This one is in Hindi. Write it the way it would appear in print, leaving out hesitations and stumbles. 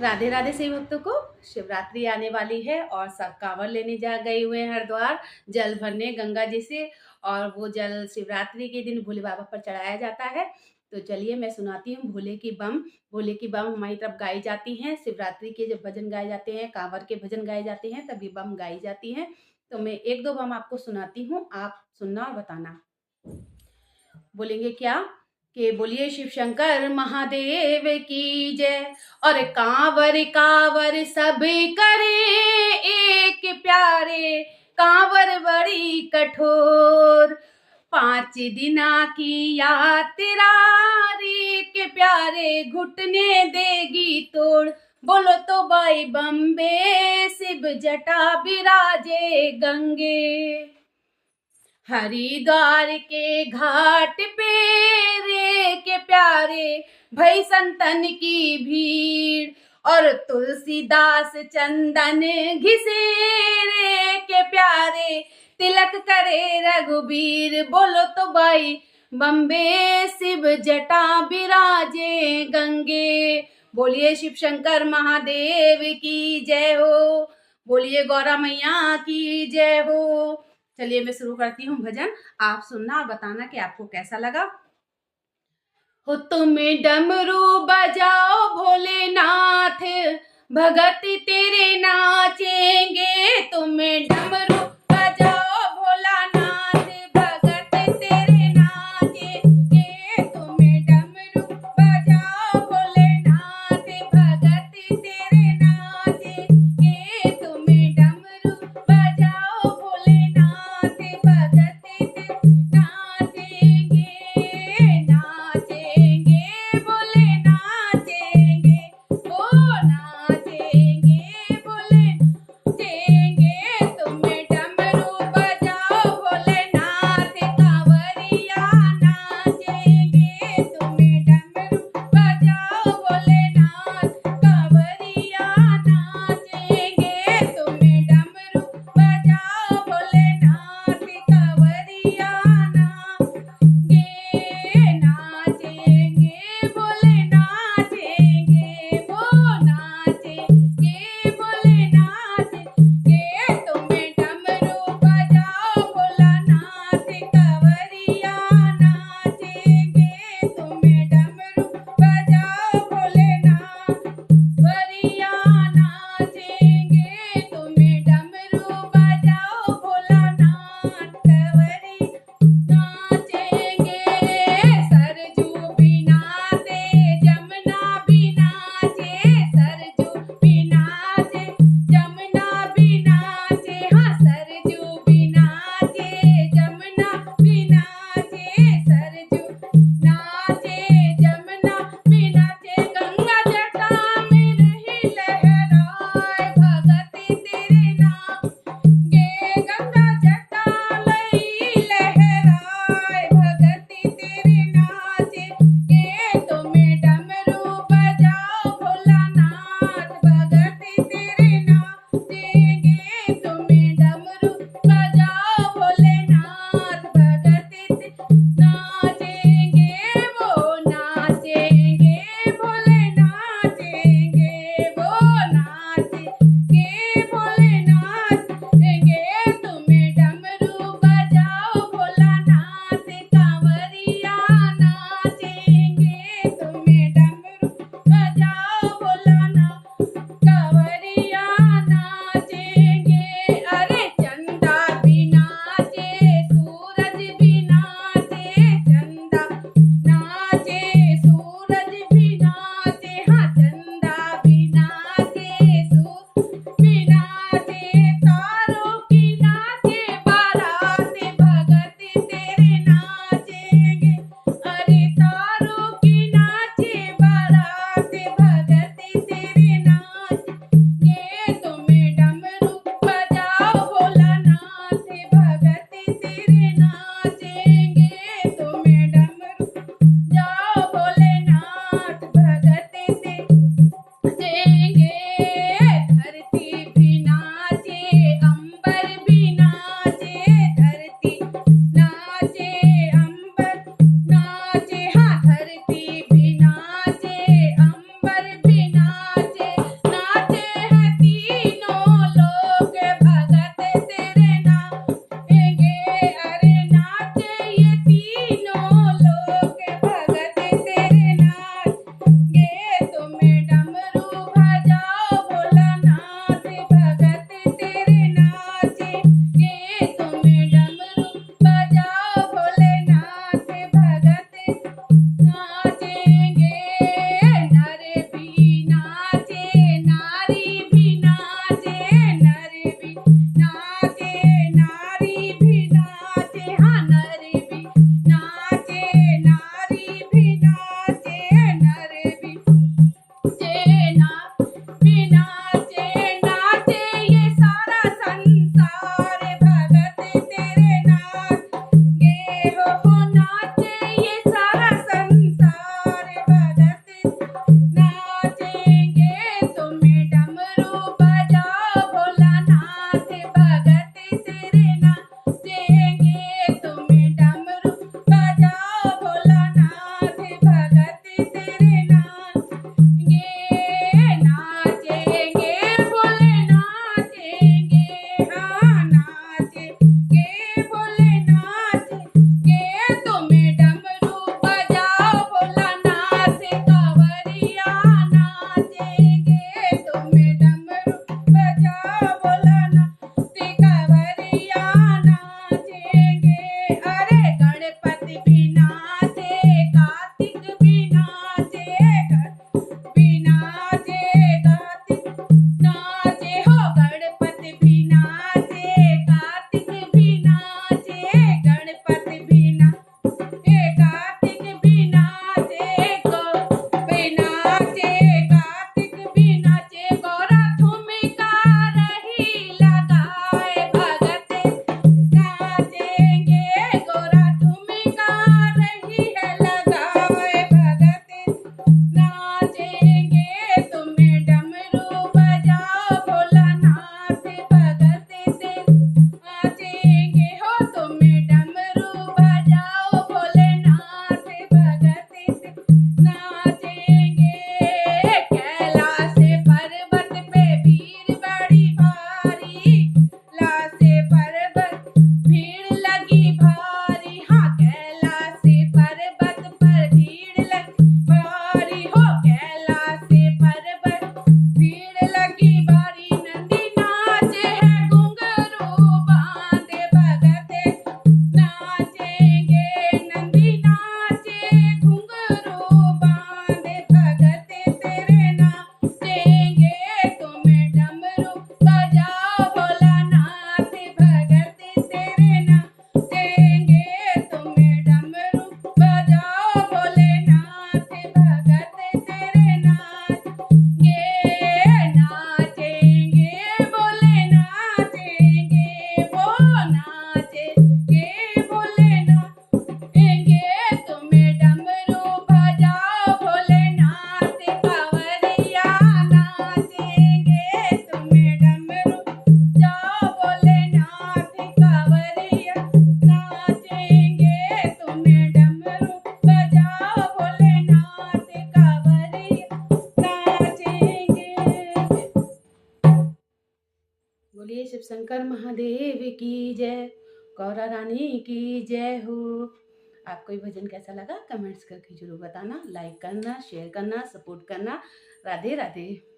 राधे राधे सही भक्तों को। शिवरात्रि आने वाली है और सब कांवर लेने जा गए हुए हैं हरिद्वार जल भरने गंगा जी से, और वो जल शिवरात्रि के दिन भोले बाबा पर चढ़ाया जाता है। तो चलिए मैं सुनाती हूँ भोले की बम। भोले की बम हमारी तरफ गाई जाती हैं। शिवरात्रि के जब भजन गाए जाते हैं, कांवर के भजन गाए जाते हैं, तभी बम गाई जाती हैं। तो मैं एक दो बम आपको सुनाती हूँ, आप सुनना और बताना। बोलेंगे क्या कि बोलिए शिव शंकर महादेव की जय। और कांवर कांवर सब करे एक प्यारे, कांवर बड़ी कठोर। 5 दिना की यात्रा रे के प्यारे, घुटने देगी तोड़। बोलो तो बाई बम्बे, शिव जटा बिराजे गंगे। हरिद्वार के घाट पे रे के प्यारे, भई संतन की भीड़। और तुलसीदास चंदन घिसे रे के प्यारे, तिलक करे रघुबीर। बोलो तो भाई बम्बे, शिव जटा बिराजे गंगे। बोलिए शिव शंकर महादेव की जय हो। बोलिए गौरा मैया की जय हो। चलिए मैं शुरू करती हूँ भजन, आप सुनना और बताना कि आपको कैसा लगा। हो तुम डमरू बजाओ भोलेनाथ, भगत तेरे नाचेंगे। तुम डमरू बजाओ भोलानाथ, भगत तेरे नाचेंगे। तुम डमरू बजाओ भोलेनाथ, भगत तेरे नाचेंगे। तुम डमरू बजाओ भोलेनाथ, भगत तेरे नाचेंगे। नाचेंगे बोले नाचेंगे, ओ नाचेंगे बोले नाचेंगे। तुम डमरू बजाओ शंकर महादेव की जय, गौरा रानी की जय हो। आपको ये भजन कैसा लगा कमेंट्स करके ज़रूर बताना, लाइक करना, शेयर करना, सपोर्ट करना। राधे राधे।